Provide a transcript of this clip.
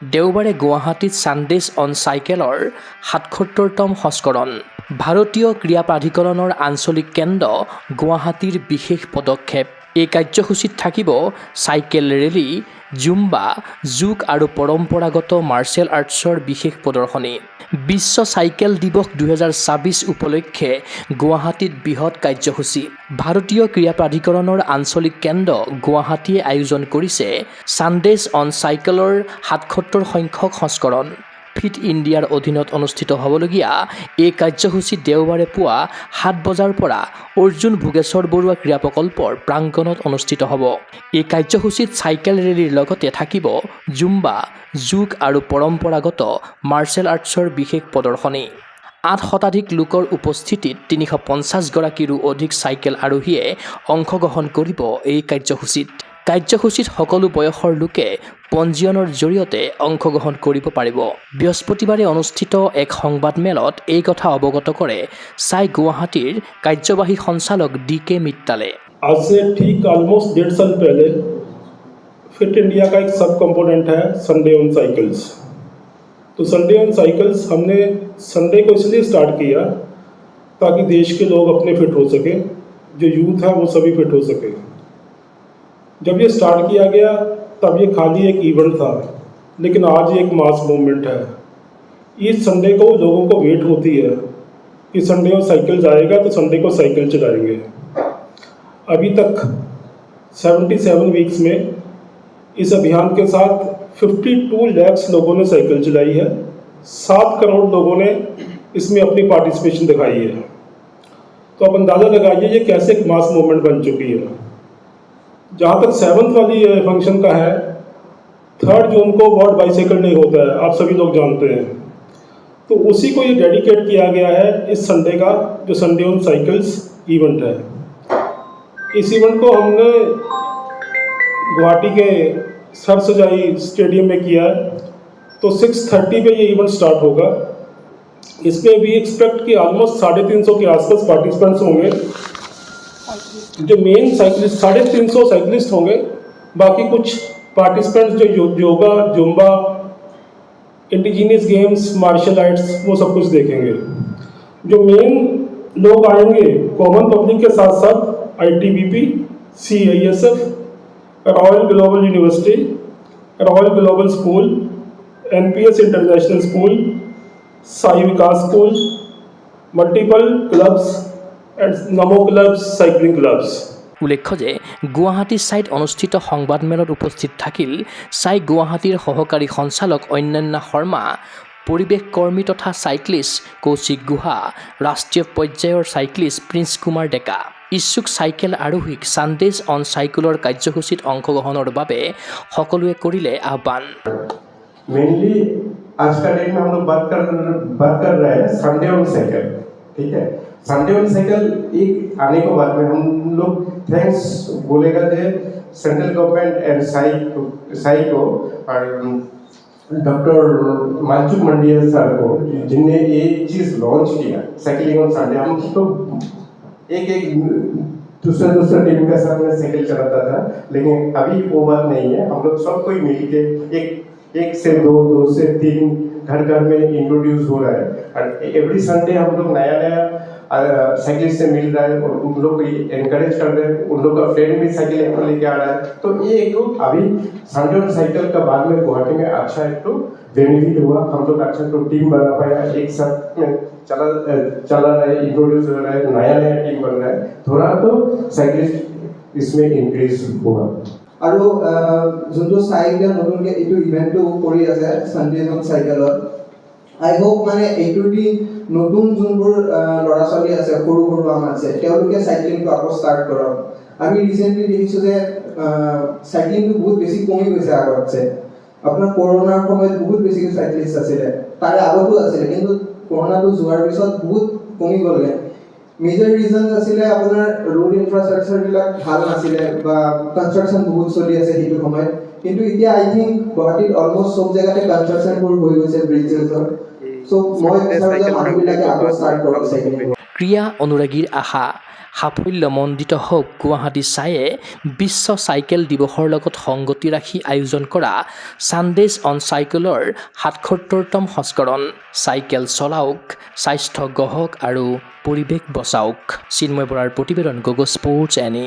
দেওবাৰে গুৱাহাটীত ছানডেজ অন চাইকেলৰ ৭৭তম সংস্কৰণ। ভাৰতীয় ক্ৰীড়া প্ৰাধিকৰণৰ আঞ্চলিক কেন্দ্ৰ গুৱাহাটীৰ বিশেষ পদক্ষেপ। এই কাৰ্যসূচীত থাকিব চাইকেল ৰেলী, জুম্বা, যোগ আৰু পৰম্পৰাগত মাৰ্চেল আৰ্টছৰ বিশেষ প্ৰদৰ্শনী। বিশ্ব চাইকেল দিৱস ২০২৬ উপলক্ষে গুৱাহাটীত বৃহৎ কাৰ্যসূচী। ভাৰতীয় ক্ৰীড়া প্ৰাধিকৰণৰ আঞ্চলিক কেন্দ্ৰ গুৱাহাটীয়ে আয়োজন কৰিছে ছানডেজ অন চাইকেলৰ ৭৭ সংখ্যক সংস্কৰণ। ফিট ইণ্ডিয়াৰ অধীনত অনুষ্ঠিত হ'বলগীয়া এই কাৰ্যসূচী দেওবাৰে পুৱা ৭ বজাৰ পৰা অৰ্জুন ভোগেশ্বৰ বৰুৱা ক্ৰীড়া প্ৰকল্পৰ প্ৰাংগণত অনুষ্ঠিত হ'ব। এই কাৰ্যসূচীত চাইকেল ৰেলীৰ লগতে থাকিব জুম্বা, যোগ আৰু পৰম্পৰাগত মাৰ্চেল আৰ্টছৰ বিশেষ প্ৰদৰ্শনী। ৮ শতাধিক লোকৰ উপস্থিতিত ৩৫০ গৰাকীৰো অধিক চাইকেল আৰোহীয়ে অংশগ্ৰহণ কৰিব এই কাৰ্যসূচীত। কাৰ্যসূচীত সকলো বয়সৰ লোকে পঞ্জীয়নৰ জৰিয়তে অংশগ্ৰহণ কৰিব পাৰিব। বৃহস্পতিবাৰে অনুষ্ঠিত এক সংবাদমেলত এই কথা অৱগত কৰে চাই গুৱাহাটীৰ কাৰ্যবাহী সঞ্চালক DK मित्तले। आज से ठीक ऑलमोस्ट 1.5 साल पहले फिट इंडिया का एक सब कंपोनेंट है संडे ऑन साइकिल्स। तो संडे ऑन साइकिल्स हमने संडे को इसलिए स्टार्ट किया ताकि देश के लोग अपने फिट हो सके, जो यूथ है वो सभी फिट हो सके। जब ये स्टार्ट किया गया तब ये खाली एक इवेंट था, लेकिन आज ये एक मास मूवमेंट है। इस संडे को लोगों को वेट होती है कि संडे को साइकिल जाएगा तो संडे को साइकिल चलाएंगे। अभी तक 77 वीक्स में इस अभियान के साथ 52 लाख लोगों ने साइकिल चलाई है। 7 करोड़ लोगों ने इसमें अपनी पार्टिसिपेशन दिखाई है। तो आप अंदाज़ा लगाइए ये कैसे एक मास मूवमेंट बन चुकी है। जहाँ तक 7th वाली फंक्शन का है, 3 जून को वर्ल्ड बाइसाइकिल डे होता है, आप सभी लोग जानते हैं। तो उसी को ये डेडिकेट किया गया है इस संडे का, जो संडे ऑन साइकिल्स इवेंट है। इस इवेंट को हमने गुवाहाटी के सर सजाई स्टेडियम में किया है। तो 6:30 पे ये इवेंट स्टार्ट होगा। इसमें भी एक्सपेक्ट कि ऑलमोस्ट 350 के आसपास पार्टिसिपेंट्स होंगे। जो मेन साइकिलिस्ट 350 साइकिलिस्ट होंगे, बाकी कुछ पार्टिसिपेंट्स जो yoga, zumba, indigenous games, martial arts, वो सब कुछ देखेंगे। जो मेन लोग आएंगे कॉमन पब्लिक के साथ साथ ITBP, CISF, royal global university, royal global school, NPS international school, Sai Vikas school, multiple clubs and NaMo clubs, cycling clubs. উল্লেখ্য যে গুৱাহাটী ছাইট অনুষ্ঠিত সংবাদমেলত উপস্থিত থাকিল চাই গুৱাহাটীৰ সহকাৰী সঞ্চালক অন্যান্য শৰ্মা, পৰিৱেশ কৰ্মী তথা চাইক্লিষ্ট কৌশিক গুহা, ৰাষ্ট্ৰীয় পৰ্যায়ৰ চাইক্লিষ্ট প্ৰিন্স কুমাৰ ডেকা। ইচ্ছুক চাইকেল আৰোহীক ছানডেজ অন চাইকেলৰ কাৰ্যসূচীত অংশগ্ৰহণৰ বাবে সকলোৱে কৰিলে আহ্বান। मेनली आज का डेट में हम लोग बात कर रहे हैं संडे ऑन साइकिल। ठीक है, संडे ऑन साइकिल एक आने के बाद में हम लोग थैंक्स बोलेगा कि सेंट्रल गवर्नमेंट एंड साई को और डॉक्टर मानचुक मंडिया सर को, जिनने ये चीज़ लॉन्च किया साइकिलिंग ऑन संडे। हम तो एक दूसरा टीम के साथ में साइकिल चलाता था, लेकिन अभी वो बात नहीं है। हम लोग सब कोई मिल के एक से दो से 3 घर में इंट्रोड्यूस हो रहा है। और एवरी संडे हम लोग नया साइकिलिस्ट से मिल रहा है और उन लोग को एनकरेज कर रहे हैं। उन लोग का फ्रेंड भी साइकिल लेके आ रहा है। तो ये एक अभी संडे ऑन साइकिल का बाद में गुवाहाटी में अच्छा एक बेनिफिट हुआ। हम लोग अच्छा टीम बना पाया, एक साथ में चला रहा है, इंट्रोड्यूस हो रहा है, नया टीम बन रहा है। थोड़ा तो साइकिलिस्ट इसमें इंक्रीज हुआ। আৰু যোনটো চাইকেল নতুনকৈ এইটো ইভেণ্টটো কৰি আছে ছানডেজ অন চাইকেলত, আই হোপ মানে এইটো দি নতুন যোনবোৰ ল'ৰা ছোৱালী আছে, সৰু আমাৰ আছে, তেওঁলোকে চাইক্লিংটো আকৌ ষ্টাৰ্ট কৰক। আমি ৰিচেণ্টলি দেখিছোঁ যে চাইক্লিংটো বহুত বেছি কমি গৈছে আগতছে। আপোনাৰ কৰোণাৰ সময়ত বহুত বেছিকৈ চাইক্লিষ্ট আছিলে, তাৰে আগতো আছিলে, কিন্তু কৰোণাটো যোৱাৰ পিছত বহুত কমি গ'লগৈ। মেজৰ ৰিজন আছিলে আপোনাৰ ৰোড ইনফ্ৰাষ্ট্ৰাকচাৰবিলাক ভাল নাছিলে বা কনষ্ট্ৰাকশ্যন বহুত চলি আছে সেইটো সময়ত। কিন্তু এতিয়া আই থিংক গুৱাহাটীত অলমষ্ট চব জেগাতে কনষ্ট্ৰাকশ্যনবোৰ হৈ গৈছে ব্ৰিজেছৰ। চ' মই বিচাৰোঁ যে মানুহবিলাকে আকৌ ষ্টাৰ্ট কৰক চাইকেলিং। ক্ৰীড়া অনুৰাগীৰ আশা সাফল্যমণ্ডিত হওক গুৱাহাটী চায়ে বিশ্ব চাইকেল দিৱসৰ লগত সংগতি ৰাখি আয়োজন কৰা ছানডেজ অন চাইকেলৰ ৭৭তম সংস্কৰণ। চাইকেল চলাওক, স্বাস্থ্য গঢ়ক আৰু পৰিৱেশ বচাওক। চিন্ময় বৰাৰ প্ৰতিবেদন গগ স্পৰ্টছ এনি।